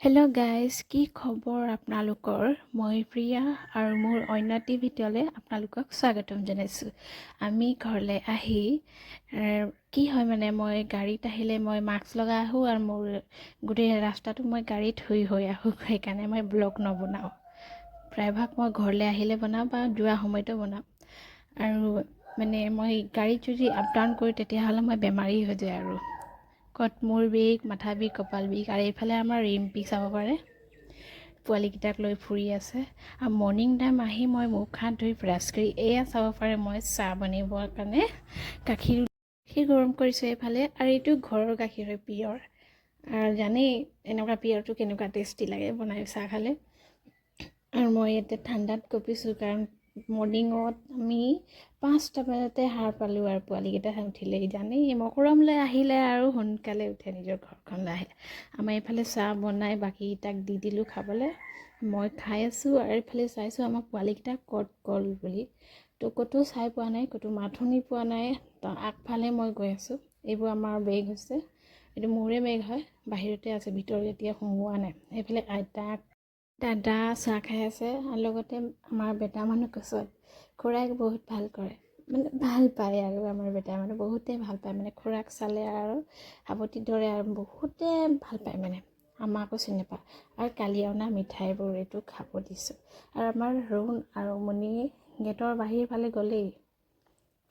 Hello' guys, কি খবৰ আপোনালোকৰ? মই প্ৰিয়া আৰু মোৰ অন্য এটি ভিডিঅ'লৈ আপোনালোকক স্বাগতম জনাইছোঁ। আমি ঘৰলৈ আহি কি হয় মানে মই গাড়ীত আহিলে মই মাস্ক লগাই আহোঁ আৰু মোৰ গোটেই ৰাস্তাটো মই গাড়ীত হৈ আহোঁ, সেইকাৰণে মই ব্লগ নবনাওঁ। প্ৰায়ভাগ মই ঘৰলৈ আহিলে বনাওঁ বা যোৱা সময়তো বনাওঁ। আৰু মানে মই গাড়ীত যদি আপ ডাউন কৰোঁ তেতিয়াহ'লে মই বেমাৰী হৈ যায় আৰু ক'ত মূৰ বিষ, মাথা বিষ, কঁপাল বিষ। আৰু এইফালে আমাৰ ৰিম্পী চাব পাৰে, পোৱালীকেইটাক লৈ ফুৰি আছে। আৰু মৰ্ণিং টাইম আহি মই মুখ হাত ধুই ব্ৰাছ কৰি এয়া চাব পাৰে মই চাহ বনাবৰ কাৰণে গাখীৰ গৰম কৰিছোঁ এইফালে। আৰু এইটো ঘৰৰ গাখীৰ হয়, পিয়ৰ। আৰু জানেই এনেকুৱা পিয়ৰটো কেনেকুৱা টেষ্টি লাগে বনাই চাহ খালে। আৰু মই ইয়াতে ঠাণ্ডাত কঁপিছোঁ কাৰণ মৰ্ণিঙত আমি 5টা বজাতে সাৰ পালোঁ আৰু পোৱালীকেইটা উঠিলেই। জানেই মকৰমলৈ আহিলে আৰু সোনকালে উঠে নিজৰ ঘৰখনলৈ আহিলে। আমাৰ এইফালে চাহ বনাই বাকীকেইটাক দি দিলোঁ খাবলৈ। মই খাই আছোঁ আৰু এইফালে চাইছোঁ আমাৰ পোৱালীকেইটা ক'ত গ'ল বুলি। তো ক'তো চাই পোৱা নাই, ক'তো মাত শুনি পোৱা নাই। তো আগফালে মই গৈ আছোঁ। এইবোৰ আমাৰ বেগ হৈছে, এইটো মোৰে বেগ হয়, বাহিৰতে আছে, ভিতৰত এতিয়া সোমোৱা নাই। সেইফালে দাদা চাহ খাই আছে আৰু লগতে আমাৰ বেটা মানুহ কৈছে খুৰাই বহুত ভাল কৰে, মানে ভাল পায় আৰু আমাৰ বেটা মানুহ বহুতেই ভাল পায়, মানে খুৰাক চালে আৰু সাৱতি ধৰে আৰু বহুতে ভাল পায়, মানে আমাকো চিনি নাপায়। আৰু কালি অনা মিঠাইবোৰ এইটো খাব দিছোঁ। আৰু আমাৰ ৰুণ আৰু মণি গেটৰ বাহিৰ ফালে গ'লেই,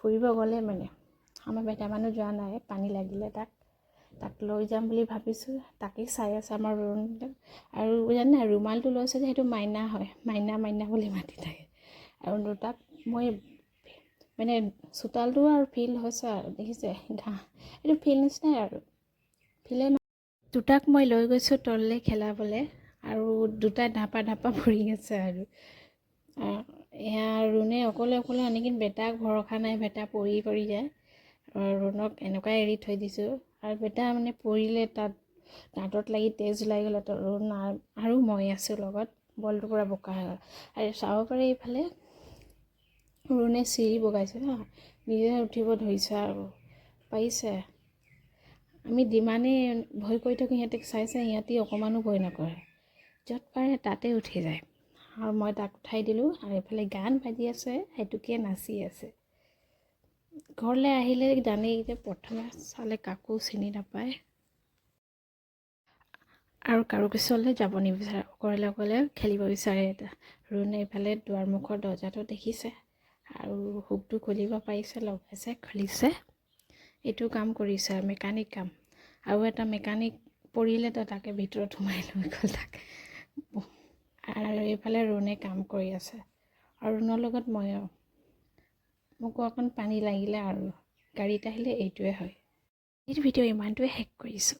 ফুৰিব গ'লে মানে আমাৰ বেটা মানুহ যোৱা নাই, পানী লাগিলে তাক লৈ যাম বুলি ভাবিছোঁ। তাকেই চাই আছে আমাৰ ৰুণ। আৰু জানে ৰুমালটো লৈছে যে সেইটো মাইনা হয়, মাইনা বুলি মাতি থাকে। আৰু দুটাক মই মানে চোতালটো আৰু ফিল্ড হৈছে আৰু দেখিছে ঘাঁহ, এইটো ফিল্ড নিচিনাই আৰু ফিল্ডে দুটাক মই লৈ গৈছোঁ তললৈ খেলাবলৈ আৰু দুটা ঢাপা ফুৰি আছে। আৰু এয়া ৰুণে অকলে আনকি বেটাক ভৰসা নাই, বেটা পৰি যায়। ৰুণক এনেকুৱাই এৰি থৈ দিছোঁ। আৰু বেটা মানে পৰিলে তাত দাঁতত লাগি তেজ ওলাই গ'লে, তো ৰুণ আৰু মই আছোঁ লগত, বলটো পূৰা বোকা হৈ গ'ল। আৰু চাব পাৰে এইফালে ৰুণে চিৰি বগাইছে হা, নিজে উঠিব ধৰিছে আৰু পাৰিছে। আমি যিমানেই ভয় কৰি থাকোঁ সিহঁতক চাইছে, সিহঁতি অকণমানো ভয় নকৰে, য'ত পাৰে তাতে উঠি যায়। আৰু মই তাক উঠাই দিলোঁ আৰু এইফালে গান বাজি আছে, সেইটোকে নাচি আছে। ঘৰলৈ আহিলে জানেই যে প্ৰথমে চালে কাকো চিনি নাপায় আৰু কাৰো ওচৰলৈ যাব নিবিচাৰে, অকলে খেলিব বিচাৰে। ৰুণে এইফালে দুৱাৰমুখৰ দৰজাটো দেখিছে আৰু হুকটো খুলিব পাৰিছে, লগাইছে, খুলিছে। এইটো কাম কৰিছে মেকানিক কাম। আৰু এটা মেকানিক পৰিলে তো তাকে ভিতৰত সোমাই লৈ গ'ল তাক। আৰু এইফালে ৰুণে কাম কৰি আছে আৰু ৰুণৰ লগত ময়ো। মোকো অকণ পানী লাগিলে আৰু গাড়ীত আহিলে এইটোৱে হয়। এইটো ভিডিঅ' ইমানটোৱে শেষ কৰিছোঁ।